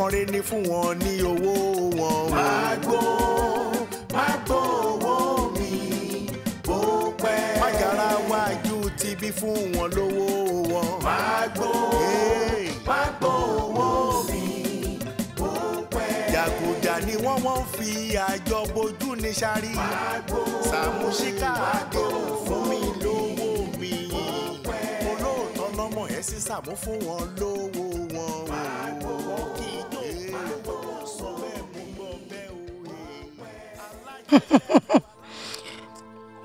nǹkan rẹ̀ ní fún wọn ní owó wọn. Magbo owó mi bó pẹ́. Májàra wájú ti bí fún wọn lówó wọn. Magbo owó mi bó pẹ́. Jàgùjà ni wọ́n fi àjọ bojú ní sáré. Sàámú Ṣíkàdé fún mi lówó mi. Olóòótọ́ lọ́mọ ẹ̀ sí Sàámú fún wọn lówó wọn.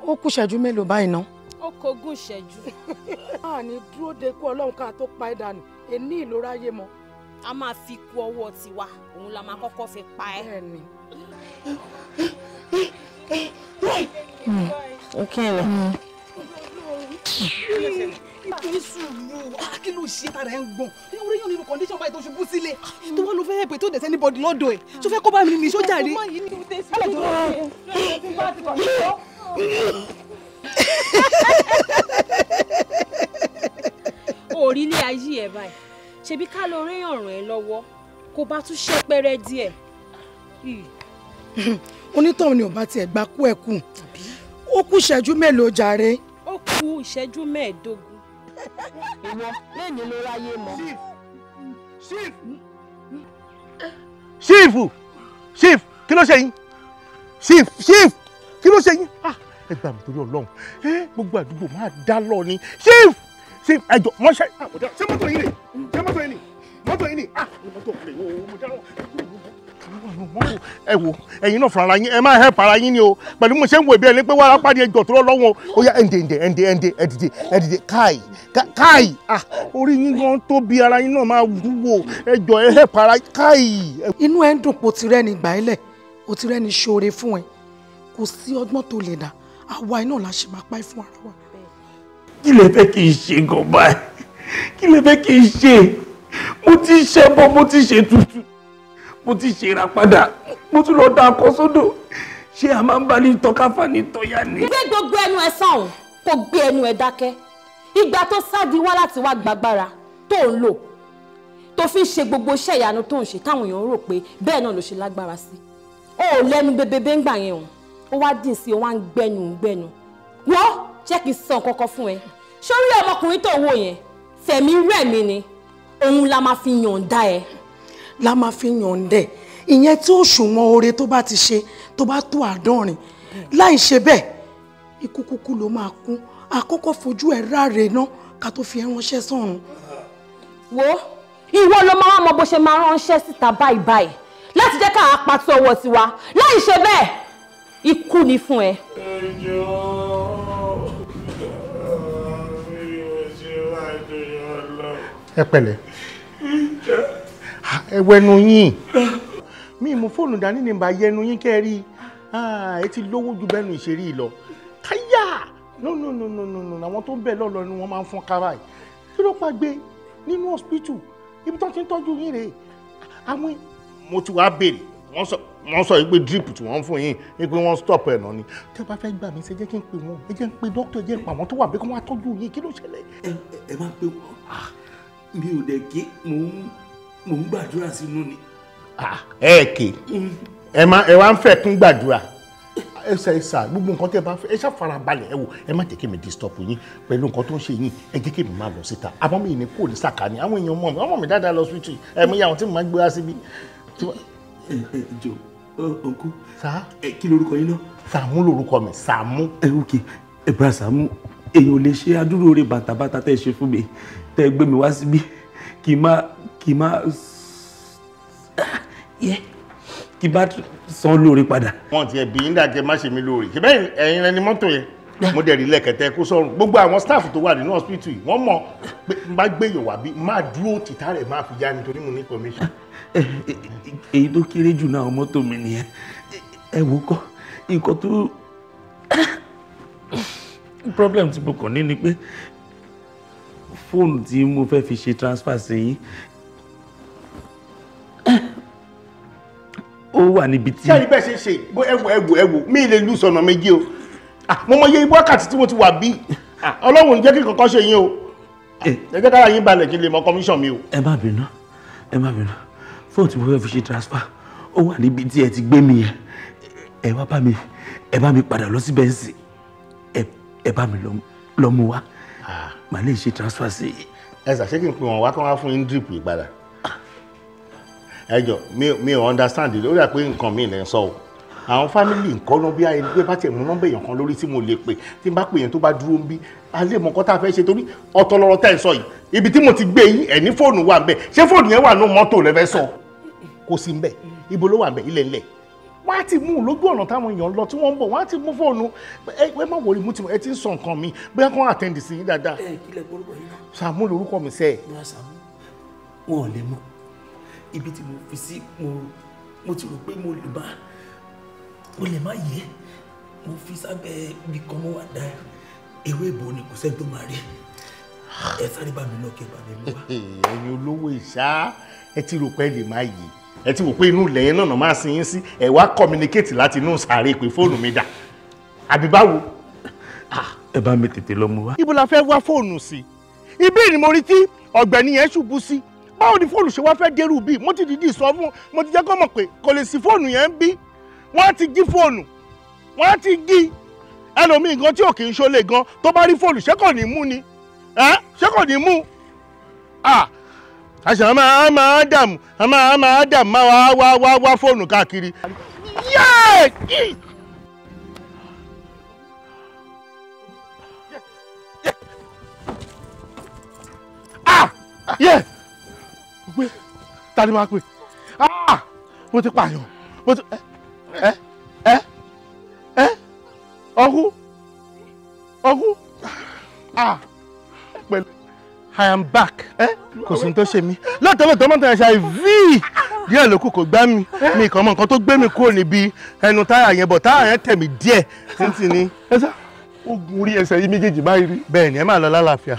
Ó kù ṣẹ́jú mélòó báyìí ná? Ó kogún ìṣẹ́jú. A ní dúró de kú Ọlọ́run ká tó pa ẹ́ dànù. Èní ìlóra yé mọ́. A máa fi kú ọwọ́ tiwa, òun la máa kọ́kọ́ fi pa ẹ́. Bẹ́ẹ̀ni. Kí ló ṣe tara ẹ̀ ń gbọ̀n? Orí yóò nínú condition báyìí tó ṣubú sílé. Tó wá ló fẹ́ ẹ̀pẹ̀ tó dẹ̀ sẹ́ni bọ́dì lọ́dọ̀ ẹ̀. Tó fẹ́ kó bá mi ní sójà rí. Orílẹ̀ ayé ẹ̀ báyìí. Ṣebí ká lọ réyàn ràn ẹ́ lọ́wọ́ kó bá tún ṣẹ́pẹ́rẹ́ díẹ̀. Onítọ̀hún ni ò bá tiẹ̀ gbá kú ẹ̀ kù. Ó kù ṣẹ́jú mélòó jàre? Ó kù ìṣẹ́jú 15. Ìwọ lẹ́ni ló ráyé mọ́. Chief kí ló ṣe yín? Chief kí ló ṣe yín? Ẹ gbà mí torí Ọlọ́run gbogbo àdúgbò máa dá lọ ni. Chief ẹjọ wọ́n ṣe ṣé mọ́tò yín ni mọ́tò yín ni mọ́tò kò lè mo dáná. Ẹ wo ẹ̀yin náà fúnra ara yín ẹ máa help ara yín ni o pẹ̀lú mo ṣe ń wo ìbí ẹni pé wàá rápá ní ẹjọ́ tó lọ́wọ́ ó yá ẹ̀ǹdẹ̀ káì orí yín gan tó bí ara yín náà máa wúwo ẹjọ́ ẹ help ara káì. Inú ẹ ń dùn pé o ti rẹ́ni gbà ẹ́ lẹ̀ o ti rẹ́ni ṣoore fún ẹ kò sí ọgbọ́n tó lè dà àwa iná la ṣe máa pa ẹ́ fún ara wa. Kí lẹ fẹ́ kí n ṣe gan báyìí? Kí lẹ fẹ́ kí n ṣe? Mo ti ṣe bọ́, mo ti ṣe tutù, mo ti ṣe ra padà, mo tún lọ da akọ sódò. Ṣé a máa ń bá ní tọ́káfà ní tọ́yà ni? Gbé gbogbo ẹnu ẹ sọ̀hún kó gbé ẹnu ẹ dákẹ́. Ìgbà tó sádi wá láti wá gbàgbára tó ń lò tó fi ń ṣe gbogbo iṣẹ́ ìyanu tó ń ṣe táwọn èèyàn rò pé bẹ́ẹ̀ náà ló ṣe lágbára sí. O ò lẹ́nu bebebe ń gbà yẹn o. Ó wá dì sí o wá ń gbẹ́nu. Wọ́n jẹ́ kí n sọ nǹkan fún ẹ. Sórí ọmọkùnrin tó wò yẹn Fẹ̀mí Rẹ̀mí ni òun la máa fi yọ̀ǹda ẹ. La máa fi yọ̀ǹda ẹ ìyẹn tí òṣùwọ̀n oore tó bá ti ṣe tó bá tó 70 láì ṣe bẹ́ẹ̀ ikú kúkú ló máa kú àkọ́kọ́ fojú ẹ̀ ráre náà ká tó fi ẹ́ ránṣẹ́ sọ́run. Wo ìwọ ló máa wá mọ bó ṣe máa ránṣẹ́ síta báyìí láti jẹ́ ká apàtó ọwọ́ tiwa láì ṣe bẹ́ẹ̀ ikú ni fún ẹ. Ẹ pẹ̀lẹ́ ẹwẹ́nu yín mi mú fóònù dání ní bá yẹnu yín kẹ́rí ẹ ti lówó ju bẹ́nu ìṣeré lọ káyà no àwọn tó ń bẹ̀ lọ́lọ́ ni wọ́n máa ń fọ́n kára ẹ̀ kí ló pa gbé nínú hospital ibi tó ti ń tọ́jú yín rèé àwọn mo ti wá béèrè wọ́n sọ pé drip tí wọ́n ń fún yín pé wọ́n stop ẹ̀ náà ni tẹ́ bá fẹ́ gbà mí ṣe jẹ́ kí n pè wọ́n ẹ jẹ́ n pè dókítà ẹ jẹ́ n pa àwọn tó wà bí kí wọ́n á tọ́jú yín kí ló ṣẹlẹ̀. Ẹ máa pè wọ́n mi ò dẹ̀ ké mò ń gbàdúrà sínú ni. Ké ẹ wá ń fẹ́ kún gbàdúrà ẹ sà gbogbo nǹkan tẹ́ bá fẹ́ ẹ ṣàfara balẹ̀ ẹ wò ẹ má jẹ́ kí mi disturb yín pẹ̀lú nǹkan tó ń ṣe yín ẹ jẹ́ kí mi máa lọ síta àmọ́ mi ní kò ní sàkání àwọn èèyàn mọ̀ mi dáadáa lọ switch ẹ mú iye àwọn tí mo máa gbé wá síbí. Jọ ọ̀nkú sá kí lorúkọ yín náà? Sàámú lorúkọ mi Sàámú. Ok ẹ bá Sàámú èèyàn ò lè ṣe adúrò rẹ bàtàbàtà tẹ́ ẹ ṣe fún mi tẹ́ ẹ gbé mi wá síbí kì í má san lóore padà. Wọ́n ti ẹ̀bí yín dàgẹ́ má ṣe mí lóore ṣe bẹ́ẹ̀ ẹ̀yin ẹni mọ́tò yẹn mo dẹ̀ rí lẹ́kẹ̀tẹ́ kó sọ̀rùn gbogbo àwọn staff tó wà nínú hospital yìí wọ́n mọ̀ pé n bá gbé yòówá bí máa dúró tìta rẹ̀ máa fi yá nítorí mo ní permission. Èyí tó kéré jù náà mọ́tò mi nìyẹn ẹ wò kọ́ nǹkan tó problem tí mo kàn ní ni pé fóònù tí mo fẹ́ fi ṣe transfer sí yín ó wà níbi tí. ṣé ibẹ̀ ṣe ṣe ẹwù mi lè lù sọ̀nà méjì o mo mọ iye wákàtí tí mo ti wà bí Ọlọ́run jẹ́ kí kankan ṣe yín o ẹ jẹ́ kára yín balẹ̀ kí n lè mọ commission mi o. ẹ má bínú fóònù tí mo fẹ́ fi ṣe transfer ó wà níbi tí ẹ ti gbé mi yẹn ẹ wá bá mi padà lọ sí bẹ́ǹsì ẹ bá mi lọ mú wá màá lè ṣe transfer sí i. ẹ ṣàṣẹ kí n pè wọn wá kí wọn fún yín drip ìpadà ẹ jọ mi ò understand ó dà pé nǹkan mi lè sọ o àwọn fámìlì nǹkan náà bí ayé bá tiẹ̀ mú nọ́mbà èèyàn kan lórí tí mo lè pè tí n bá pè yẹn tó bá dúró ń bí alẹ́ mọ̀ nǹkan tá a fẹ́ ṣe torí ọ̀tọ̀ lọ́rọ̀ tẹ́ ẹ sọ yìí ibi tí mo ti gbé yín ẹ̀ ní fóònù wà ń bẹ̀ ṣé fóònù yẹn wà ní mọ́tò lẹ fẹ́ sọ kò sí ń bẹ̀ ibo ló wà ń bẹ̀ ilẹ̀ ńlẹ̀ wọ́n á ti mú lójú ọ̀nà táwọn èèyàn lọ tí wọ́n ń bọ̀ wọ́n á ti mú fóònù ẹ má wọlé mú ẹ ti ń sọ nǹkan mi bóyá kó àtẹ́ǹdì sí yín dáadáa. kílẹ̀ gbórúkọ yín náà. Sàámú lorúkọ mi sẹ́ẹ̀. ní Sàámú wọn ò lè mọ ibi tí mo fi sí mo ti rò pé mo lè má yé mo fi sábẹ́ ibi kan mo wà dá ewé ìbò ni kò sẹ́ni tó máa rí ẹ sáré bá mi lọ kí ẹ bá mi mú wá. ẹ̀yin olówó ìṣá ẹ ti rò pé ẹ lè má yé ẹ ti wò pé inú lẹ́yìn náà máa sin yín sí ẹ wá communicate láti inú sàárè pé fóònù mi dà àbí báwo. ẹ bá mi tètè lọ mú wá. ibo la fẹ́ wá fóònù sí ibi ni mo rí tí ọ̀gbẹ́ni yẹn ṣubú sí báwo ni fóònù ṣe wá fẹ́ dẹ́rù bí mo ti dìídì sọ fún mo ti jẹ́ kó mọ̀ pé kò lè sí fóònù yẹn ń bí wọ́n á ti jí fóònù wọ́n á ti jí ẹlòmíì gan tí ò kì í ṣọlẹ̀ gan tó bá rí fóònù ṣé kò ní mú ni ṣé kò ní mú àṣà máa dààmú máa wá fóònù káàkiri. Pé ta ni máa pè mo ti pààyàn mo ti ọkú pẹ̀lú I am back kò sí tó ṣe mí lọ́tọ̀ọ̀tọ̀ mọ́tò ẹ̀ṣẹ̀ iv díẹ̀ ló kù kò gbá mi mi kàn mọ nǹkan tó gbé mi kúrò níbi ẹnu táyà yẹn bọ̀ táyà yẹn tẹ̀ mí díẹ̀ títí ni ogun orí ẹsẹ̀ yìí méjèèjì báyìí rí bẹ́ẹ̀ ni ẹ máa lọ lálàáfíà.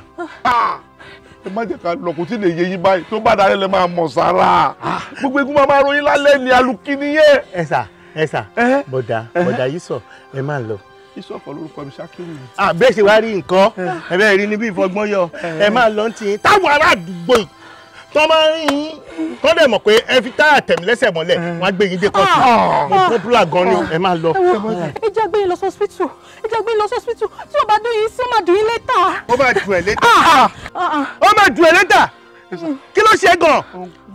ẹ má jẹ́ ká lọ kó tí lè yé yín báyìí tó bá darí lè máa mọ̀ sára gbogbo egun máa ròyìn lálẹ́ ní alùkí nìyẹn. ẹ̀sà bọ̀dà yìí sọ ẹ máa lọ. ìsọ̀kọ̀ lórúkọ mi Ṣákírù ni. bẹ́ẹ̀ ṣe wá rí nǹkan ẹ bẹ́ẹ̀ rí níbi ìfọgbọ́n yọ ẹ máa lọ tí táwọn ará àdúgbò yìí tó máa ń rí yín tó dẹ̀ mọ̀ pé ẹ fi táyà tẹ̀mí lẹ́sẹ̀ mọ́lẹ̀ wọ́n á gbé yín dé kọ́ọ̀tù mo pọ́pùlà gan ni ẹ máa lọ. ẹ jẹ́ gbé yín lọ sí hospital tí ó bá dún yín sí ó máa dùn yín létà. ó máa dùn ẹ létà kí ló ṣe gan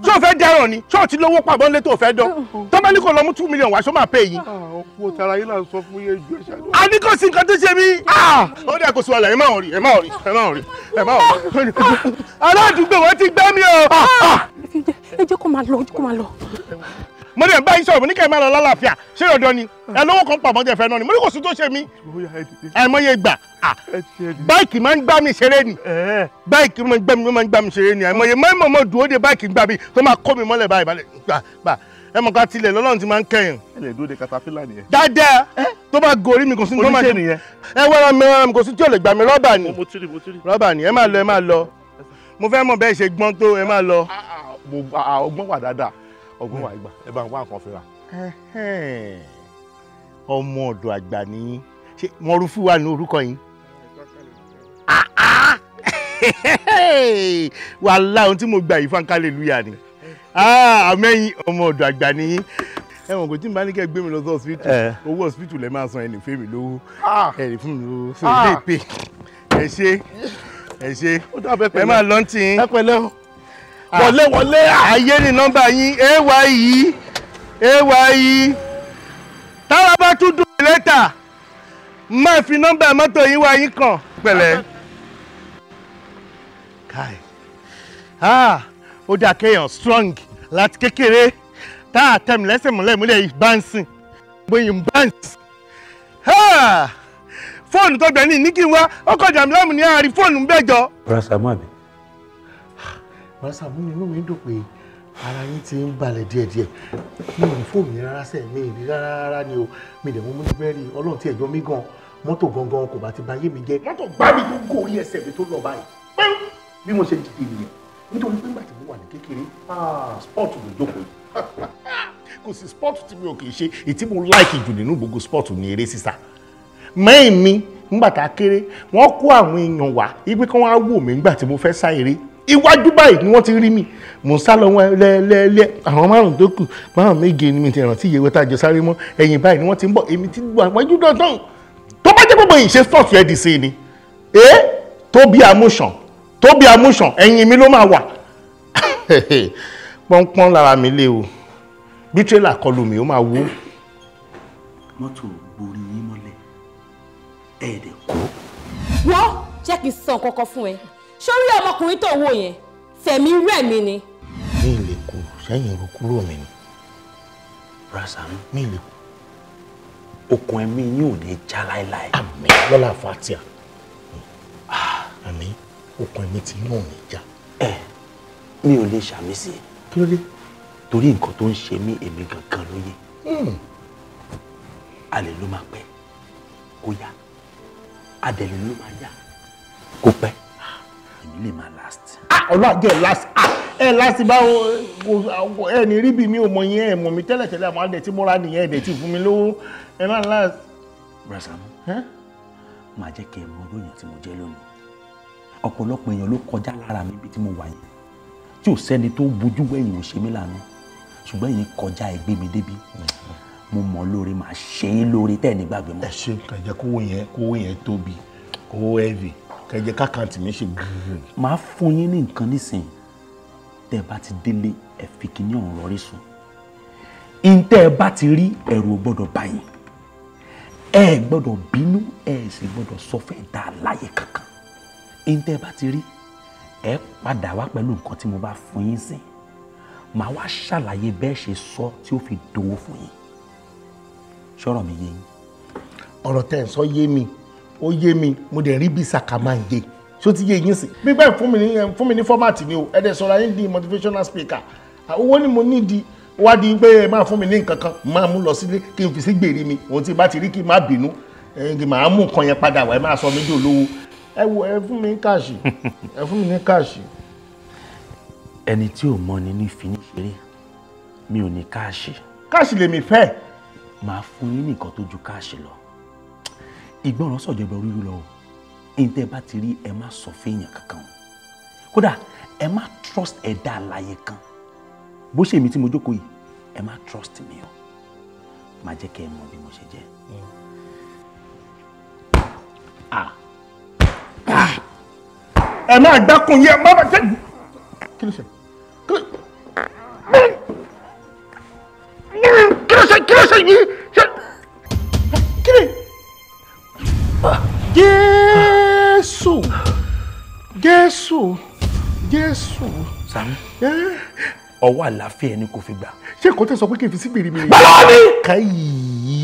ṣé o fẹ́ dáràn ni ṣé o ti lówó pàbọ́ lé tó o fẹ́ dán tó bá ní kó lọ mú 2 million wá ṣó máa pè yín. ọkọ tara yín náà sọ fún yẹn ju ẹṣẹ lọ. a ní kò sí nǹkan tó ṣe mí. ó dẹ̀ kó sí wàhálà ẹ má rí. aládùúgbò wọn ti gbẹ́ mi o. ẹ jẹ́ kó máa lọ. mo dẹ̀ bá yín sọ̀rọ̀ mo ní kẹ́ ẹ máa lọ lálàáfíà ṣé ọ̀dọ́ ni ẹ lówó kan pàmò jẹ fẹ́ náà ni mo ní kò sí tó ṣe mí. àìmọye gbà báìkì máa ń gbá mi ṣeré ni báìkì máa ń gbá mi ṣeré ni àìmọye máa mọ̀ dúró de báìkì gbà mí tó máa kó mi mọ́lẹ̀ báyìí balẹ̀ gbà ẹ mọ̀ ká tilẹ̀ lọ́lọ́run ti máa ń kẹ́yìn. ẹ lè dúró de katapila nìyẹn. dáadáa tó bá gorí mi kò sí ní tó máa ṣe nìyẹn ẹ wọ́n mi kò sí tí ò lè gbà mí rọ́bà ni rọ́bà ni ẹ máa lọ mo fẹ́ mọ̀ bẹ́ẹ̀ ṣe gbọ́n tó ẹ máa lọ. ọgbọ́n wà dáadáa ọgbọ́n wà ìgbà ẹ bá ń wá nǹkan fira. ọmọ ọ̀dọ̀ àgbà ni ṣé wọn rú fún wa ní orúkọ yín. wàhálà ohun tí mo gbà yìí fún hallelujah ni àmẹ́yìn ọmọ ọ̀dọ̀ àgbà ni yín. ẹ̀wọ̀n kò tí n bá ní kẹ́ gbé mi lọ sí hospital owó hospital lẹ́ máa san ẹnì fẹ́ mi lówó ẹ̀rì fún mi lówó so ilé ìpè ẹ ṣe ẹ máa lọ tí yín. ẹ pẹ̀lẹ́ o wọlé ayé ni nọ́mbà yín AYE táwa bá tún dùn lẹ́tà máa fi nọ́mbà mọ́tò yín wá yín kàn pẹ̀lẹ́. káì ó dà kéèyàn strong láti kékeré tá a tẹ̀mí lẹ́sẹ̀ mọ́lẹ̀ múlẹ̀ báńsìn bóyin báńsì. fóònù tó gbẹ̀ ní kí n wá ọkọ̀ jàmílámù ní àárín fóònù ń bẹ̀jọ. ọ̀rọ̀ Sàámú àbí. Sàámú inú mi dùn pé ara yín ti ń balẹ̀ díẹ̀díẹ̀ mi ò ní fóònù yẹn rárá sẹ́ẹ̀ mi ì rí rárá ni o mi dẹ̀ mú mú bẹ́ẹ̀rì ọlọ́run tí ẹ̀jọ́ mi gan mọ́tò gangan kò bá ti ba ayé mi jẹ́ mọ́tò gbá mi tó gòrí ẹsẹ̀ mi tó lọ báyìí bí mo ṣe dìde nìyẹn nítorí pé nígbà tí mo wà ní kékeré sport ló jókòó kò sí sport tí mi ò kì í ṣe ètí mo láìkì jù nínú gbogbo sport ní eré sísá mẹ́rin mi nígbà tá a kéré wọ́n kó àwọn èèyàn wá ibi kan wá wò mí nígbà tí mo fẹ́ sá eré iwájú báyìí ni wọ́n ti rí mi mò ń sá lọ wọn lẹ́ẹ̀lẹ́ àwọn márùn tó kù márùn méje ni mi ti rántí ìyẹ̀wò tá a jọ sáré mọ́ ẹ̀yìn báyìí ni wọ́n ti ń bọ̀ èmi ti gbọ́ àwájú dandan tó bá jẹ́ gbogbo yìí ṣe stọ̀tù ẹ̀ dì sí ni tó bí amúṣàn ẹ̀yìn mi ló máa wà pọ́npọ́n lára mi lé o bí tírélà kọlù mi ó máa wó. mọ́tò borí yín mọ́lẹ̀ ẹ̀ẹ́dẹ̀ kó. wọ́n jẹ́ kí n sọ kọ́kọ́ fún ẹ sórí ọmọkùnrin tó wò yẹn tẹ̀mí rẹ̀ mi ni. mi ì lè kú sẹ́yìn ro kúrò mi ni. Saamu mi ì lè kú. okùn ẹ̀mí yín ò ní já láéláé. àmín lọ́la fatia àmín okùn ẹ̀mí tí yóò ní já. mi ò lè ṣàmì sí i. kí ló dé. torí nǹkan tó ń ṣe mí èmi gangan ló yé. alẹ́ ló máa pẹ́ kó yá adẹ̀lẹ̀ ló máa yá kó pẹ́ èmi lè máa last. ọlọ́àjẹ́ last last báwo ẹ ní rí bí mi ò mọ yẹn ẹ mọ̀ mi tẹ́lẹ̀tẹ́lẹ̀ àwọn adẹ̀ tí mo ra nìyẹn ẹ̀dẹ̀ tí fún mi lówó ẹ máa last. Saamu máa jẹ́ kí ẹ mọ ròyìn tí mo jẹ́ lónìí ọ̀pọ̀lọpọ̀ èèyàn ló kọjá lára mi bí tí mo wà yẹn tí ò sẹ́ni tó bójú wẹ̀yìn ò ṣe mí lánàá ṣùgbọ́n èyí kọjá ẹgbẹ́ mi débi mo mọ̀ lóore máa ṣe é lóore tẹ́ ẹ̀ ní gbàgbé mọ́. ẹ ṣe kẹjẹ kówó yẹn tóbi kówó heavy kẹjẹ kákàntì mi ṣe gírì. máa fún yín ní nǹkan nísìnyí tẹ́ ẹ bá ti délé ẹ fi kíní ọ̀hún rọrí sùn ìǹtẹ́ ẹ bá ti rí ẹ̀rù ò gbọ́dọ̀ bá yín ẹ gbọ́dọ̀ bínú ẹ sì gbọ́dọ̀ sọ fẹ́ dá láyé kankan ìǹtẹ́ ẹ bá ti rí ẹ padà wá pẹ̀lú nǹkan tí mo bá fún yín sìn màá wá ṣàlàyé bẹ́ẹ̀ ṣe sọ tí ó fi dowó fún yín ṣọ́rọ̀ mi yé yín. ọ̀rọ̀ tẹ́ ẹ̀ sọ yé mi ó yé mi mo dẹ̀ rí bí saka máa ń yé ṣó ti yé yín sí. bí bẹ́ẹ̀ fún mi ní fọ́màtì ni o ẹ dẹ̀ sọ̀rọ̀ ayé di motivational speaker owó ni mo nídìí wá di pé ẹ máa fún mi ní nǹkan kan máa mú lọ sílé kí n fi sí gbèrè mi òun ti bá ti rí kí n má bínú kí n máa mú nǹkan yẹn padà wá ẹ máa sọ mí di olówó ẹ wo ẹ fún mi ní káàṣì ẹ fún mi ní káàṣì. ẹni tí ò mọ ni ní fi ní ṣeré mi ò ní káàṣì. káàṣì lèmi fẹ́. máa fún yín ní nǹkan tó ju káàṣì lọ ìgbọràn sọ̀jọ̀bọ̀ ríru lọ o ìǹtẹ́ bá ti rí ẹ má sọ fẹ́yàn kankan kódà ẹ má trust ẹ̀dá alààyè kan bó ṣe èmi tí mo jókòó yìí ẹ má trust mi o má jẹ́ kẹ́ ẹ mọ bí mo ṣe jẹ́. ẹ máa gbákùn yẹ má bàa jẹ́ kí ló ṣe yìí kí ni Jésù. Saamu ọwọ́ àlàáfíà ẹni kò fi gbà. ṣé kò tẹ́ sọ pé kí n fi sí gbèrè mi. báwo ni. káyìí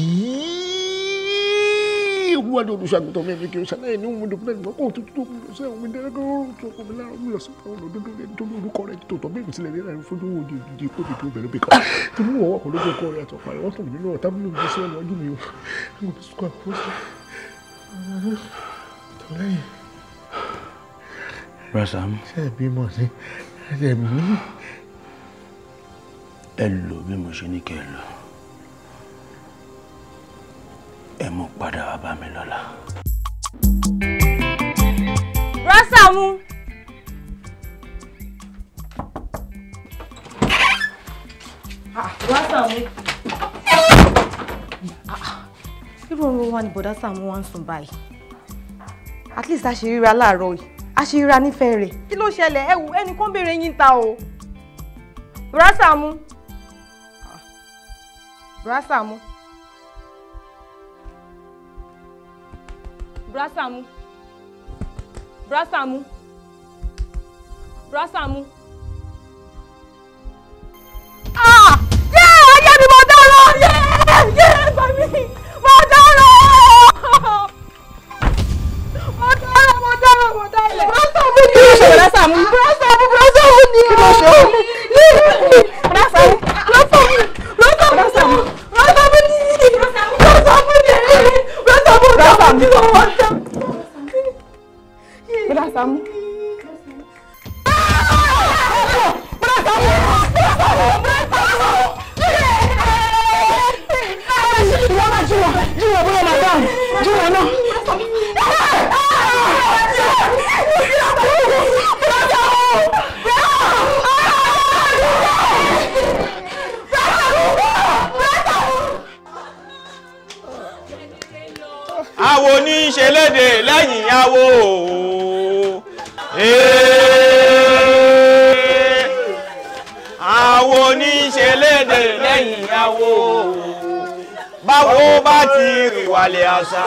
olúwa ni olùṣàgùtàn mi kì í ṣàlàyé ní òun dòkúnlẹ̀ nígbà kó tó tó lọ sí àwọn ìdẹ́rẹ́ kan ó tó kọ́ mi lára mi lọ sí àwọn olódodo rẹ̀ tó lórúkọ rẹ̀ tó tọ́ bẹ́ẹ̀ sílẹ̀ nílẹ̀ fún owó di kó mi tó bẹ̀rẹ̀ bẹ́ẹ̀ kan tó mú ọwọ́ kan lójú ọkọ rẹ̀ àti ọ̀pá rẹ̀ wọ́n tó mi nínú ọ̀tá mi lóògùn sí ọ̀nà ọdún mi o mo ti sùkọ́ àkóso tọ́lẹ́yìn. Saamu ṣé ẹ bímọ ní ẹ mí. ẹ lò bí mo ṣe ní kẹ́ ẹ lò ẹ mú padà wá bá mi lọ́la. Saamu. Saamu. irú oorun wa ni bọ̀dá Saamu wá ń sùn báyìí at least a ṣe ríra láàárọ̀ yìí a ṣe ríra nífẹ̀ẹ́ rẹ̀ kí ló ṣẹlẹ̀ ẹ wò ẹnìkan béèrè yín ta o bọ̀dá Saamu. bọ̀dá Saamu. bọ̀dá Saamu. bọ̀dá Saamu. bọ̀dá Saamu. ayé mi mo dáná gbà mí mo dáná. Kí ló ṣe bọ̀dá Saamu? Bọ̀dá Saamu ni kí ló ṣe o? Bọ̀dá Saamu ni bọ̀dá Saamu ni bọ̀dá Saamu jíwọ̀ bóyá madam jíwọ̀ náà. léde lẹ́yìn awo. Awo ní ṣe léde lẹ́yìn awo. Báwo bá ti rìn wálé àṣà,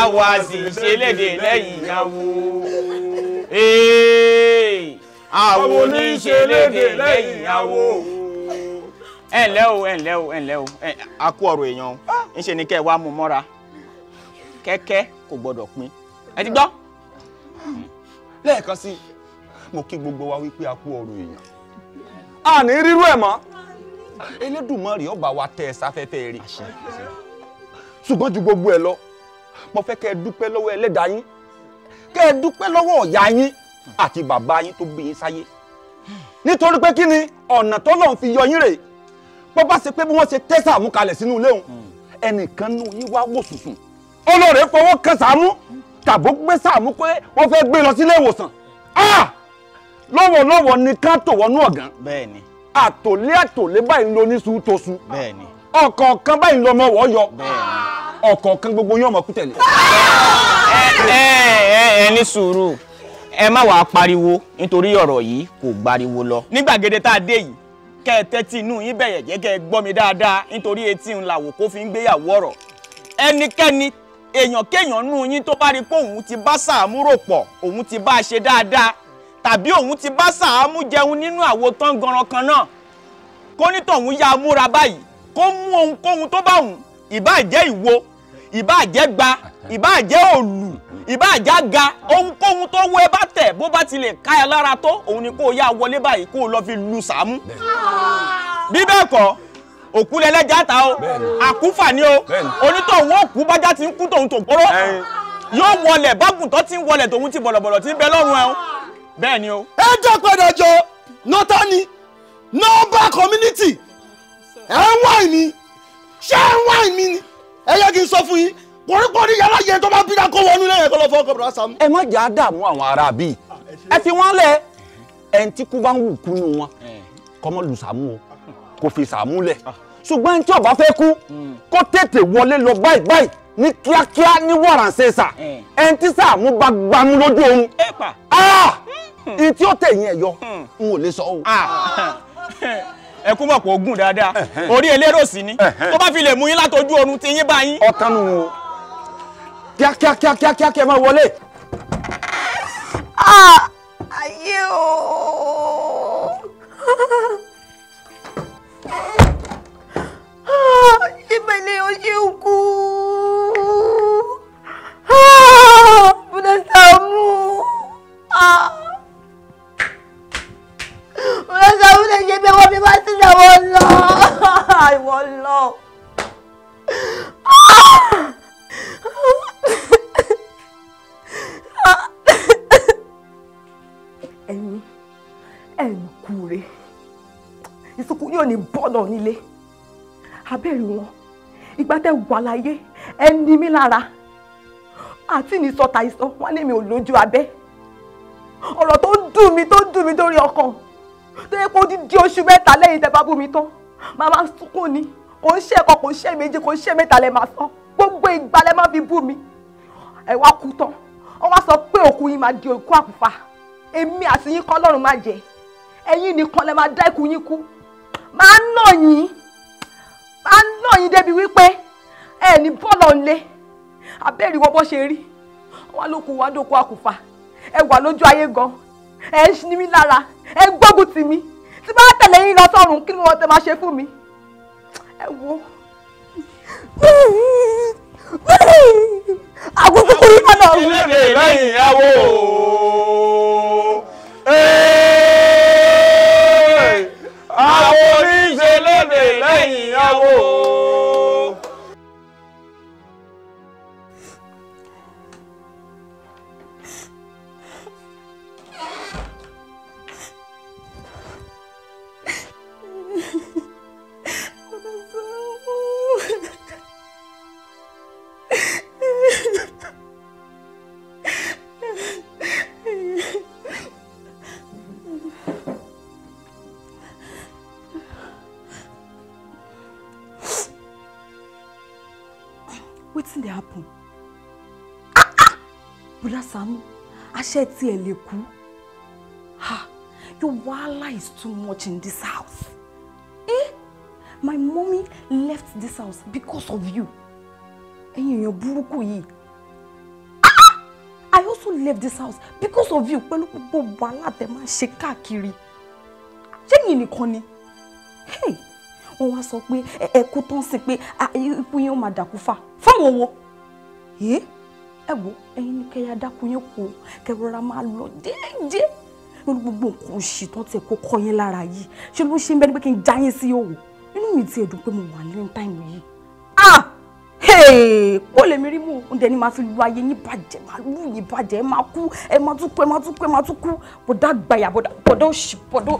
àwa sì ṣe léde lẹ́yìn awo. Awo ní ṣe léde lẹ́yìn awo. Ẹ ǹlẹ́ o, a kú ọ̀rọ̀ èèyàn ń ṣe ni kẹ́ ẹ wá mú mọ́ra kẹ́kẹ́ kò gbọ́dọ̀ pín ẹ ti gbọ́. Lẹ́ẹ̀kan sí mo kí gbogbo wa wípé a kú ọ̀rọ̀ èèyàn a ní rírú ẹ̀ mọ́ Elédùmarè ó bá wa tẹ ẹ sáfẹ́fẹ́ rí ṣùgbọ́n ju gbogbo ẹ lọ mo fẹ́ kẹ́ ẹ dúpẹ́ lọ́wọ́ Ẹlẹ́dàá yín kẹ́ ẹ dúpẹ́ lọ́wọ́ ọ̀yá yín àti bàbá yín tó bí yín sáyé nítorí pé kí ni ọ̀nà tọ́lọ́run fi yọ yín rèé bó bá ṣe pé bí wọ́n ṣe tẹ́ Sàámú kalẹ̀ sínú ilé òun ẹnìkan nù yín wá wò sùsùn olóore fọwọ́ kan Sàámú tàbó gbé Sàámú pé wọ́n fẹ́ gbé lọ sílé ìwòsàn lọ́wọ́lọ́wọ́ ni ká tò wọnú ọ̀gán bẹ́ẹ̀ni àtòlé báyìí ló ní sùúrù tó su bẹ́ẹ̀ni ọ̀kọ̀ọ̀kan báyìí lọ́mọ wọ́ yọ ọ̀kọ̀ọ̀kan gbogbo yín ọmọ kú tẹ̀lé. ẹ ní sùúrù ẹ má wàá pariwo nítorí ọ̀rọ̀ yìí kò gbariwo lọ. ní gbàgede tá a dé yìí kẹ́ ẹ tẹ́tí inú yín bẹ̀yẹ̀ jẹ́ kẹ́ ẹ gbọ́ mi dáadáa nítorí etí ń làwò kó fi ń gbéyàwó ọ̀rọ̀. ẹnikẹ́ni èèyàn kéèyàn nú yín tó bá rí pé òun ti bá Sàámú rò pọ̀ òun ti bá a ṣe dáadáa tàbí òun ti bá Sàámú jẹun nínú àwo tán ganran kan náà kó nítòun yá múra báyìí kó mú ohunkóhun tó bá òun ìbáà jẹ́ ìwo ìbáà jẹ́ gba ìbáà jẹ́ òlù ìbáà já ga ohunkóhun tó wọ ẹ bá tẹ̀ bó bá ti lè ká ẹ lára tó òun ni kó o yá wọlé báyìí kó o lọ fi lu Sàámú. bí bẹ́ẹ̀ kọ́ òkú lẹ́lẹ́jà ta o àkúfà ni o onítọ̀hún òkú bájá ti ń kú tòun tòpóró yóò wọlẹ̀ bágùn tó ti ń wọlẹ̀ tòun ti bọ̀lọ̀bọ̀lọ̀ ti ń bẹ lọ́rùn ẹ̀ o bẹ́ẹ̀ ni o. ẹ jẹ́ padà jọ nọ́tàní nọ́mbà community ẹ̀ ń wá ìní ṣé ẹ̀ ń wá ìní ni ẹ yẹ kí n sọ fún yín pọ̀rípọ̀rí yàrá yẹn tó bá bí dákọ̀ wọnú lẹ́yìn kọ́ lọ fọ́ ọkọ̀ bùrọ̀ Sàámú. ẹ má jà á dààmú àwọn ará bíi ẹ fi wọ́n lẹ̀ ẹni tí kú bá ń wù kú nù wọn kọ́mọ lu Sàámú o kò fi Sàámú lẹ̀ ṣùgbọ́n ẹni tí ó bá fẹ́ kú kó tètè wọlé lọ báyìí ní kíákíá ní wàràǹṣeṣà ẹni tí Sàámú bá gbámú lójú oorun ìyí tí ó tẹ̀yìn ẹ̀ yọ n ò lè sọ o. ẹ kú mọ̀ pé ogun dáadáa orí elérò sí ni tó bá fi lè mú yín látojú oorun tí yín bá yín. ọ̀tán nù o kíákíá máa wọlé. ayé o ìbẹ̀lẹ̀ o ṣe ń kú bùdó Sàámú bùdó Sàámú lè ṣe bẹ́ẹ̀ wọ́n bí wá sílẹ̀ wọ́n lọ ìwọ́n lọ. ẹ̀yin kúre ìsìnkú yóò ní bọ́ọ̀nà nílé abẹ́rẹ́ wọn ìgbà tẹ́ wà láyé ẹni mi lára àti ní sọta ìsọ wọn ní mi ò lójú abẹ́ ọ̀rọ̀ tó dùn mí lórí ọkàn tó yẹ kó di oṣù mẹ́ta lẹ́yìn tẹ́ bá bú mi tán màmá sunkún ni kò ń ṣe ẹ̀kọ́ kò ń ṣe méjì kò ń ṣe mẹ́ta lẹ́ máa sọ gbogbo ìgbà lẹ́ máa fi bú mi ẹ wá kú tán wọ́n wá sọ pé òkú yín máa di òkú àkùfà èmi àti yín kọ́ lọ́run máa jẹ ẹ̀yin nìkan lẹ́ máa dá ikú yín kú máa nà yín débi wípé ẹ ní bọ́ọ̀lù ọ̀nlé abẹ́rẹ́ wọ́n bọ́ ṣe rí wọ́n ló kú wọ́n dókú àkùfà ẹ wà lójú ayé gan ẹ ń ṣí mi lára ẹ gbógun tì mí tí bá tẹ̀lé yín lọ sọ́run kí ni wọ́n tẹ máa ṣe fún mi ẹ wo àgùntàn kò ní bọ́ọ̀lù ọ̀hún. ilé lẹ́yìn ìyàwó àwọn oníṣe lédè lẹ́yìn ìyàwó. Wetin dey happen? Brother Saamu, àṣẹ tí ẹ lè kú. Ha, your wahala is too much in this house. My mommy left this house because of you. Ẹ̀yin èèyàn burúkú yìí. I also left this house because of you. Pẹ̀lú gbogbo wàhálà tẹ́ máa ṣe káàkiri. Ṣé yín nìkan ni? Hey, wọ́n wá sọ pé ẹ̀kú tán sí pé ikú yẹn ó máa dàkú fà. Fáwọn wo? Ẹ wo, ẹ̀yin ni kẹ́yà dákú yẹn kú. Kẹ́rọra máa lọ déédéé. Lórí gbogbo nǹkan òṣì tán tẹ̀ kó kọ́ yín lára yìí. Ṣé ló ṣe ń bẹ́ẹ̀ pé kí n já yín sí òwò? Inú mi ti ẹ̀dùn pé mo wà ní táìmù yìí. Kó lè mi rí mú oúnjẹ ní máa fi lu ayé yín bàjẹ́, máa lù yín bàjẹ́, ẹ máa kú, ẹ máa tún kú, ẹ máa tún kú, ẹ máa tún kú. Bọ̀dá gbàyà, bọ̀dọ̀ òṣì, bọ̀dọ̀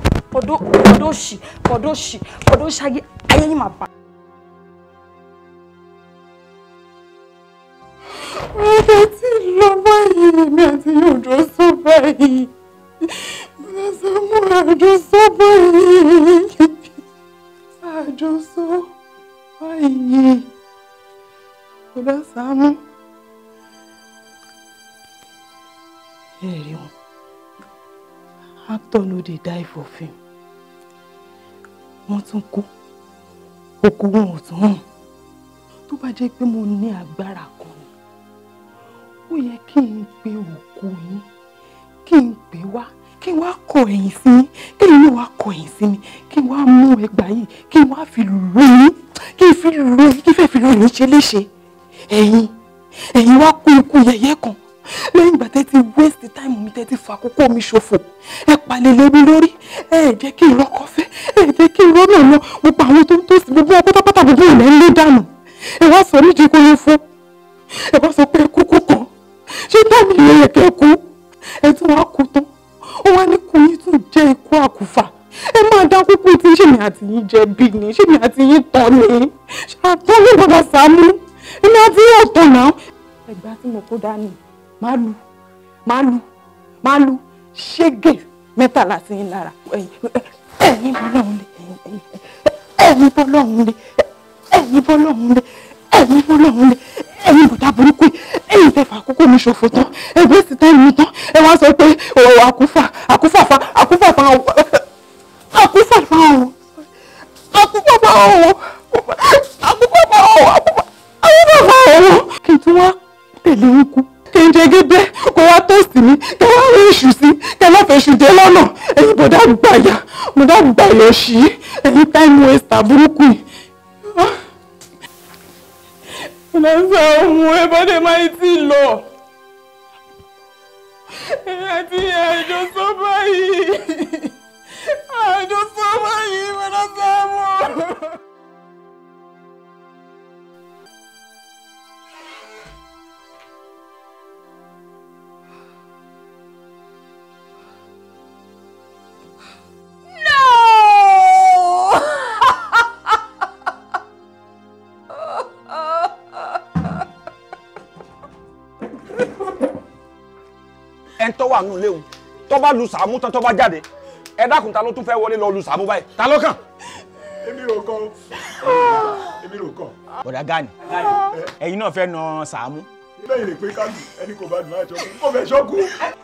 òṣì ayé yín máa bà. Ọ̀dọ̀ tí lọ báyìí èmi àti òjò sọ báyìí. Bọ̀dá Saamu àjọ sọ báyìí. Àjọ sọ báyìí. Bọ̀dá Saamu. Èrè wọn. Actor no dey die for film. Wọ́n tún kú. Òkú wọn ò tún hàn. Tó bá jẹ́ pé mo ní agbára kan ni, ó yẹ kí n pe òkú yín, kí n pè wá, kí n wá kọ ẹ̀yìn sí yín, kí n wá kọ ẹ̀yìn sí mi, kí n wá mú ẹgbà yìí, kí n wá fi lù yín, kí n fi lù yín, kí n fẹ́ fi lù yín ṣe léṣe. Ẹ̀yin wá kú ikú yẹ̀yẹ́ kan. Lẹ́yìn ìgbà tẹ́ ti waste time mi, tẹ́ ti fa àkókò mi ṣòfò. Ẹ palẹ̀lẹ̀ mi lórí. Ẹ jẹ́ kí n rọ́kọ fẹ́. Ẹ jẹ́ kí n rọ́nà lọ. Gbogbo àwọn tó ń tó sí gbogbo pátápátá gbogbo ilẹ̀ ń lé dànù. Ẹ wá sọ ní ìdíkò yẹn fún. Ẹ wá sọ pé ẹkú kú kan. Ṣé táàmì ilé yẹ kẹ́ kú? Ẹ tún wá kú tán. Ó wá ní kú yín tún jẹ́ ikú àkúfà. Ẹ máa dá kúkú tí ṣèmi àti yín jẹ bí ni. Ṣèmi àti yín tọ́ ni. Ṣàtọ́ ní Bọ̀dá Saamu. Èmi àti yín ò tọ̀ náà. Ẹgbàá tí mo kó dání. Máa lu ṣégè mẹ́tàlá sí yín lára. Ẹ̀yin bọ́lọ́hún lé. Ẹ̀yin bọ̀dá burúkú yìí. Ẹ̀yin tẹ́ fà àkókò mi ṣòfò tán. Ẹgbẹ́ sì tán mi tán. Ẹ wá sọ pé àkúfà kí n tún wá tẹ̀lé ń kú. Kí n jẹ gẹ́gẹ́ kó wá tóòsì mi, kí wá rí èṣù sí, kí wá fẹ́ ṣù jẹ lọ́nà. Ẹ̀yin bọ̀dá gbàyà ṣí. Ẹ̀yin time waster burúkú yìí. Bọ̀dá Saamu ẹ bọ́dẹ̀ máa ti lọ. Ẹ̀yin àti àjọ sọ báyìí. Bọ̀dá Saamu. Ẹn tó wà nù léwu tó bá lu Saamu tán tó bá jáde ẹ dákun ta ló tún fẹ́ wọlé lọ lu Saamu báyìí ta ló kàn. Èmi ò kàn. Bọ̀dá Gani ẹ̀yin náà fẹ́ na Saamu. Ilé ìrè pé ká lù ẹni kò bá dùn láti ọkùnrin kò fẹ́ ṣọ́kú.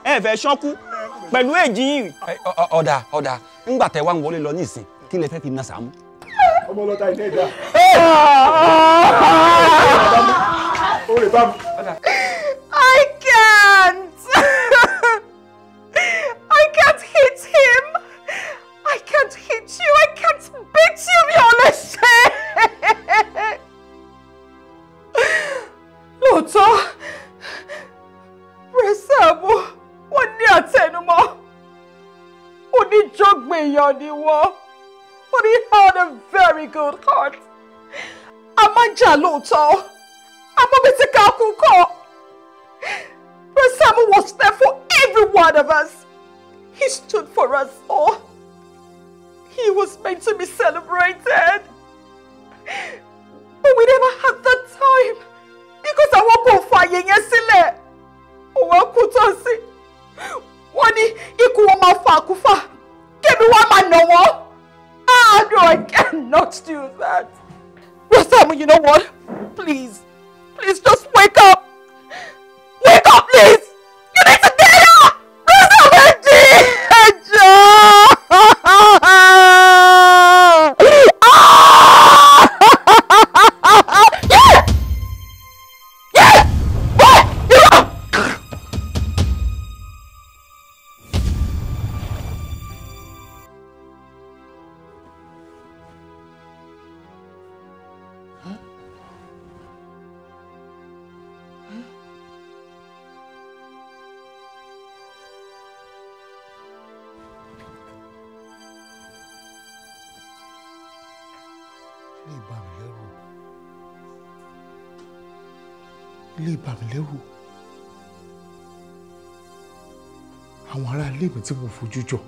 Ẹ fẹ́ ṣọ́kú pẹ̀lú èjì yìí. Ọ̀dà ńgbà tẹ wá ń wọlé lọ nísìn kí lẹ fẹ́ fi na Saamu. Ọmọ ọlọ́ta ilé ìdá. Ó lè bá mi. I can't. I can't hit him. I can't hit you. I can't beat you, Yolese. Lóòótọ́, Saamu, wọ́n ní àtẹnumọ́. Oníjọ́gbìn èèyàn ni wọ́n. But he had a very good heart. A máa ń jà lóòótọ́. Àmọ́ bí ti ká kú kọ́. Saamu was there for every one of us. He stood for us all. He was meant to be celebrated. But we never had that time. Because àwọn kò fààyè yẹn sílẹ̀. Òun kú tán sí. Wọ́n ní ikú wọn máa fa àkúfà. Kébí wọ́n máa nà wọ́n. No, I cannot do that. Saamu, you know what? Please just wake up. Wake up, please. ilé bà mí lẹ́rù. Àwọn ará ilé mi tí mo fojú jọ.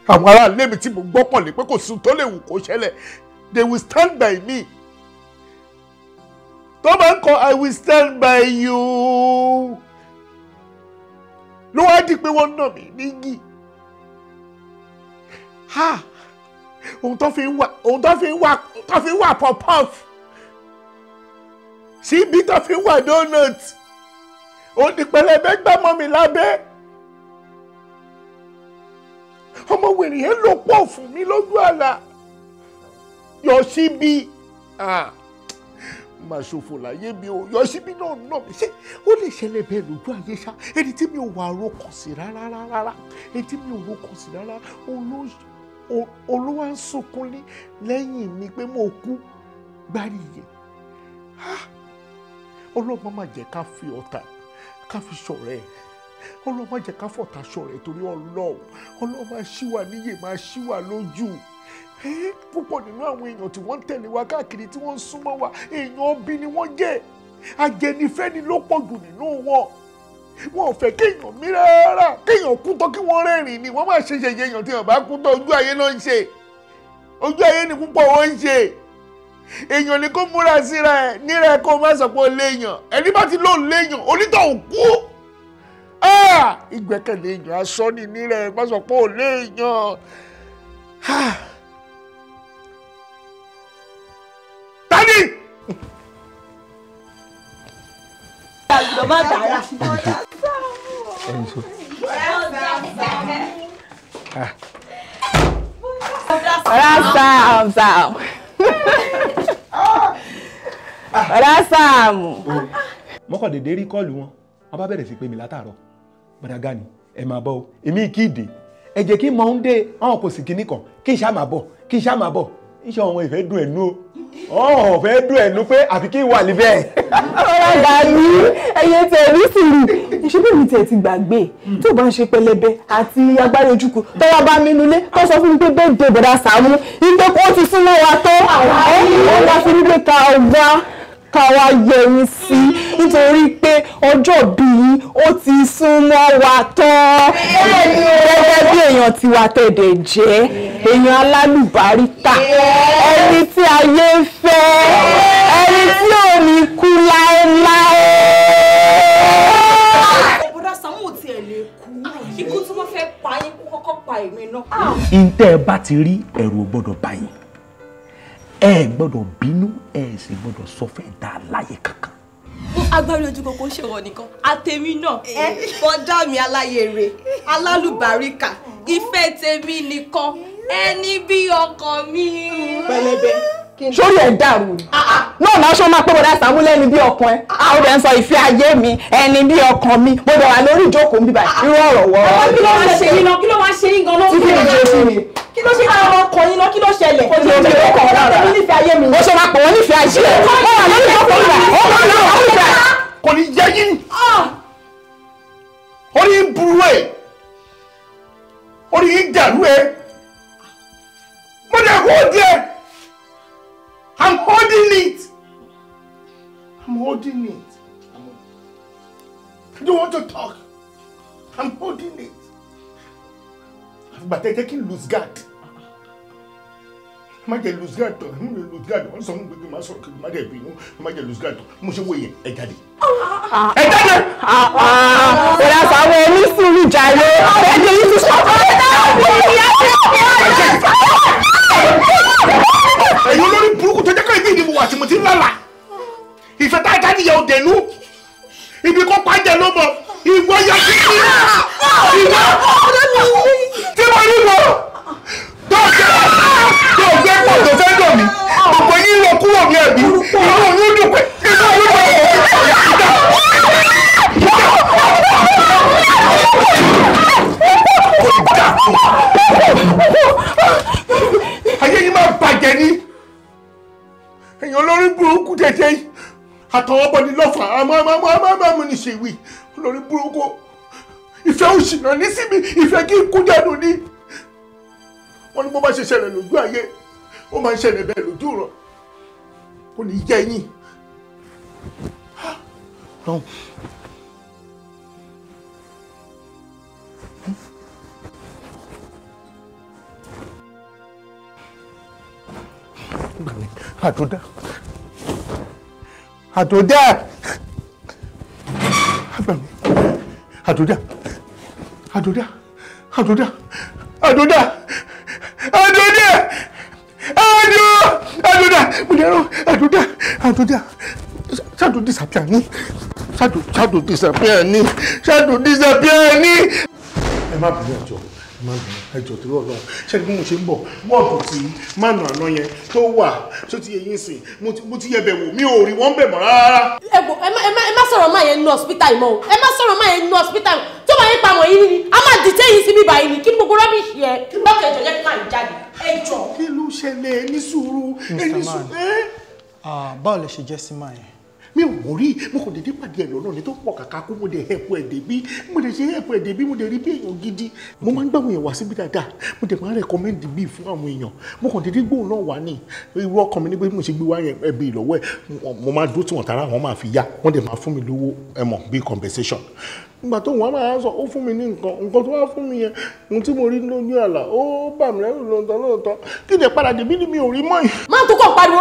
Àwọn ará ilé mi tí mo gbọ́kànlé pé kò sí tó lè wù kó ṣẹlẹ̀. They will stand by me. Tó bá ń kọ I will stand by you. Ló wá di pé wọ́n nà mí nígì. Ohun tó fi ń wà pop-off. Síbi tó fi ń wà donut. Ó di pẹlẹbẹ gbá mọ́ mi lábẹ́. Ọmọ wèrè yẹn ló pọ̀ fún mi lójú àlá. Yoshibi. Máa ṣòfò láyé mi o. Yoshibi náà nà mí. Ṣé ó lè ṣẹlẹ̀ bẹ́ẹ̀ lójú ayé ṣá? Ẹni tí mi ò wà rókàn sí rárá. Ẹni tí mi ò rókàn sí rárá. Olúwa ń sunkún lẹ́yìn mi pé mo kú. Gbárí yẹn. Ọlọ́run má jẹ́ ká fi ọ̀tá ká fi ṣọ̀rẹ́. Ọlọ́run má jẹ́ ká fọ̀tá ṣọ̀rẹ́ torí Ọlọ́run máa ṣí wa níyè, máa ṣí wa lójú. Púpọ̀ nínú àwọn èèyàn tí wọ́n ń tẹ̀lé wa káàkiri tí wọ́n ń súnmọ́ wa, èèyàn bí ni wọ́n jẹ́. Ajẹnifẹ́ni ló pọ̀ jù nínú wọn. Wọn ò fẹ́ kéèyàn mí rárá, kéèyàn kú tán kí wọ́n rẹ́rìn ni. Wọ́n máa ṣe ṣẹ̀yẹ èèyàn tí wọ́n bá kú tán ojú ayé náà ń ṣe. Ojú ayé ni púpọ̀ wọ́n ń ṣe. Èèyàn ni kó múra síra ẹ̀ nírẹ̀ kó má sọ pé ó léèyàn. Ẹni bá ti lóun léèyàn, onítọ̀hún kú. Ìgbẹ́kẹ̀lé èèyàn aṣọ ni nírẹ̀ má sọ pé ó léèyàn. Tani! Ọ̀rá Saamu. Mọ́kàn dédé rí kọ́ọ̀lù wọn, wọ́n bá bẹ̀rẹ̀ sí pé mi látàárọ̀. Gbàdágà ni, ẹ máa bọ̀ o, èmi kì í dé. Ẹ jẹ́ kí n mọ̀ ń dé, àwọn kò sì kíní kan, kí n ṣá máa bọ̀. Iṣẹ́ àwọn ìfẹ́ dùn ẹ̀nu o. Ọ̀hún fẹ́ dùn ẹ̀nu pé àfi kí n wà níbẹ̀. Ọ̀rọ̀ dàbí ẹyẹ tẹ̀ rí sùúrù. Ìṣẹ́bí mi tẹ̀ ti gbàgbé tó bá ń ṣe pẹlẹbẹ àti agbára ojúkù tó wá bá mi nulẹ̀ tó sọ fún mi pé bẹ́ẹ̀ dé bọ̀dá Saamu ìgbé kó ti súnmọ́ wa tó. Ó wá sí wípé ká wá yẹ̀yìn sí nítorí pé ọjọ́ bí yín ó ti súnmọ́ wa tán. Gẹ́gẹ́ bí èèyàn tiwa tẹ̀dẹ̀ jẹ́ èèyàn alálùbáríkà ẹni tí ayé ń fẹ́ ẹni tí ò ní kú láéláé. Bọ̀dá Saamu ò tiẹ̀ lè kú. Ikú tí wọ́n fẹ́ pa yín kó kọ́kọ́ pa èmi náà. Ntẹ́ ẹ bá ti rí ẹ̀rù ò gbọ́dọ̀ bá yín. Ẹ gbọ́dọ̀ bínú, ẹ sì gbọ́dọ̀ sọ fẹ́ dá láyé kankan. Agbárí ojú kòkó ṣèwọ nìkan àtẹ̀mí náà bọ́dá mi aláyèrè alálùbáríkà ìfẹ́ tèmi nìkan ẹni bí ọkàn mi. Pẹlẹbẹ sórí ẹ dàrú náà máa ṣọ́ máa pé bọ́dá Saamu lẹ́ni bí ọkàn ẹ àwọn ọ̀dẹ̀ ń sọ ìfẹ́ ayé mi ẹni bí ọkàn mi mo dẹ̀ wà lórí ìjókòó ń bíbá irú ọ̀rọ̀ wọ́. Kí ló wá ṣe yín náà? Kí ló wá ṣe yín gan-an? Kí ló ṣe káwọn ọkàn yín náà? Kí ló ṣẹlẹ̀? Kò ní ìfẹ́ ọkàn rárá. Nífẹ̀ẹ́ ayé mi. Ó ṣe máa pọ̀ wọ́n nífẹ̀ẹ́ ayé ẹ̀. Ó wà lórí ìjókòó ìgbà. Kò ní yẹ yín. Orí ń burú ẹ̀. Orí ń dàrú ẹ̀. Mo lè hold it. I'm holding it. I don't want to talk. I'm holding it. But I take lose guard. Má jẹ́ lose guard tó. Lose guard. Wọ́n sọ fún mi pé má sọ̀rọ̀ kí n má dẹ̀ bínú. Má jẹ́ lose guard tó. Mo ṣe wòye ẹ jáde. Ẹ jáde. Bọ̀dá Saamu ẹni sùúrù jàre. Ẹni yìí ti sọ fún mi náà. Ẹ̀yin olórí burúkú tó jẹ́ ká ibi ìdìbò àti mo ti ń lálà. Ìfẹ́ tá a ká níyà òde nú. Ibi kó pàjẹ́ ló mọ̀. Ìwọ yà sí kí. Ìwọ tí mo ní wọ. Tó gbé pọ̀ tó fẹ́ dọ̀ mí. Gbogbo yín lọ kúrò ní ẹ̀bí. Inú oyún dùn pé inú oyún dùn ayé yìí máa bàjẹ́ ní. Ẹ̀yin olórí burúkú tẹ̀tẹ̀ yìí. Àtọwọ́ bọ̀ ní lọ́fà. Àmọ́ ní ṣe wí. Olórí burúkú. Ìfẹ́ òṣìnà ní síbi. Ìfẹ́ kí n kú jáde ní. wọ́n ní bó bá ṣe ṣẹlẹ̀ lójú ayé ó máa ń ṣẹlẹ̀ bẹ́ẹ̀ lójú rọ̀ kò ní jẹ́ yín. Àtòdá àtòdá àtòdá àtòdá àtòdá àtòdá àtòdá àtòdá múlẹ̀rọ àtòdá àtòdá ṣáàtò disappear ní ṣáàtò disappear ní ṣáàtò disappear ní. ẹ má bínú ẹjọ́ ẹjọ́ tó lọ́wọ́ ṣé bí mo ṣe ń bọ̀ wọ́ọ̀dù tí mánu àná yẹn tó wà tó ti yẹyin sìn mo ti yẹbẹ̀ wò mi ò rí wọ́n bẹ̀ mọ́ rárá. ẹ má sọ̀rọ̀ máa yẹn nínú hospital mọ́ o ẹ má sọ̀rọ̀ máa yẹn nínú hospital tó máa yẹn pamọ́ yín ni a máa dìtẹ́ yín síbí báyìí ni kí ni gbogbo rọ́bìṣì yẹn lọ́kẹ́ ẹ̀jọ̀ yẹn kí máa jáde ẹjọ́. kí ló ṣẹlẹ̀ ẹni sùúrù ẹni sùúrù. báwo lè ṣe jẹ́ sí máa yẹn. mi ò mọ̀ rí mo kò dédé pàdé ẹ̀ lọ́nà ní tó pọ̀ kàkà kó mo dé ẹ̀pọ̀ ẹ̀dẹ̀ bí mo dé ṣe ẹ̀pọ̀ ẹ̀dẹ̀ bí mo dé rí bí èèyàn gidi mo máa ń gbàgbọ́ yẹn wá síbi dáadáa mo dé máa ń rẹ̀kọ́mẹ́ndì bíi fún àwọn èèyàn mo kàn dédé gbóhùn náà wá ní irú ọkàn mi ní pé mo ṣe gbé wá yẹn ẹbí ìlọ́wọ́ ẹ̀ mo máa dúró tí wọ́n tara àwọn máa fi yá wọ́n dẹ̀ máa fún mi lówó ẹ̀mọ̀ bíi compensation nígbà tó wọ́n máa sọ ó fún mi ní nǹkan tó wá fún mi yẹn ohun tí mo rí lójú àlà ó bà mí lẹ́rù lóòótọ́ kí ni padà débí ni mi ò rí mọ́ yìí. máa tó kàn pariwo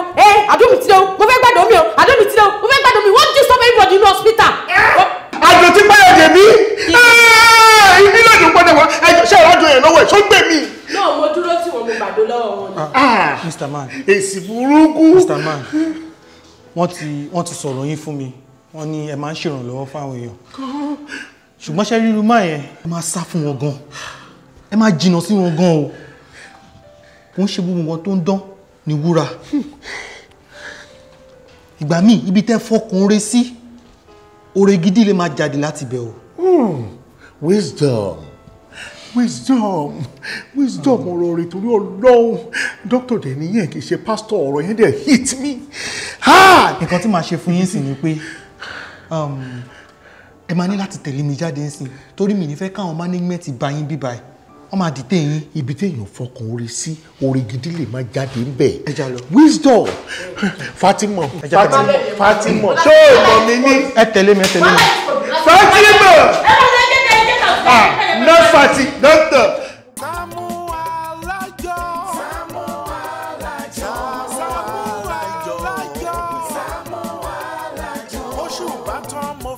àdómi ti dé o mo fẹ́ gbàdọ̀ mi o àdómi ti dé o mo fẹ́ gbàdọ̀ mi wọ́n ti stop everybody in hospital. àjò tí báyọ̀ débí ibi lọ́dún gbọ́dọ̀ wá ṣé ìwádìí yẹn lọ́wọ́ ẹ̀ tó gbé mi. náà mo dúró tí wọn mo gbàdó lọ́wọ́ wọn ni. Mr. Man. èsì burúkú. Mr. Man wọ́n ti sọ̀rọ̀ yín fún mi wọ́n ní ẹ máa ń ṣèrànlọ́wọ́ fáwọn èèyàn ṣùgbọ́n ṣe ríru máa yẹn ẹ máa sá fún wọn gan ẹ máa jìnnà sí wọn gan o kò ń ṣe gbogbo nǹkan tó ń dán ní wúrà ìgbà míì ibi tẹ́ fọkùn rẹ sí oore gidi lè máa jáde láti bẹ̀ o. wisdom ọ̀rọ̀ rẹ̀ torí Ọlọ́run dókítà dẹ̀ nìyẹn kì í ṣe pásítọ̀ ọ̀rọ̀ yẹn dẹ̀ hit me. nǹkan tí màá ṣe fún yín sì ni pé ẹ máa ní láti tẹ̀lé mi jáde ńsìn torí mi ní fẹ́ káwọn management bá yín bíbá ẹ̀ wọ́n máa dìtẹ̀ yín. ibi téèyàn fọkàn orí sí orí gidi lè máa jáde ń bẹ̀. ẹ jà lọ. wisdom Fatima ṣé o mọ̀ mi ní. ẹ tẹ̀lé mi. Fatima not Fati doctor. Saamu Alajo. Saamu Alajo. Saamu Alajo. Saamu Alajo. Oṣù bá tán mo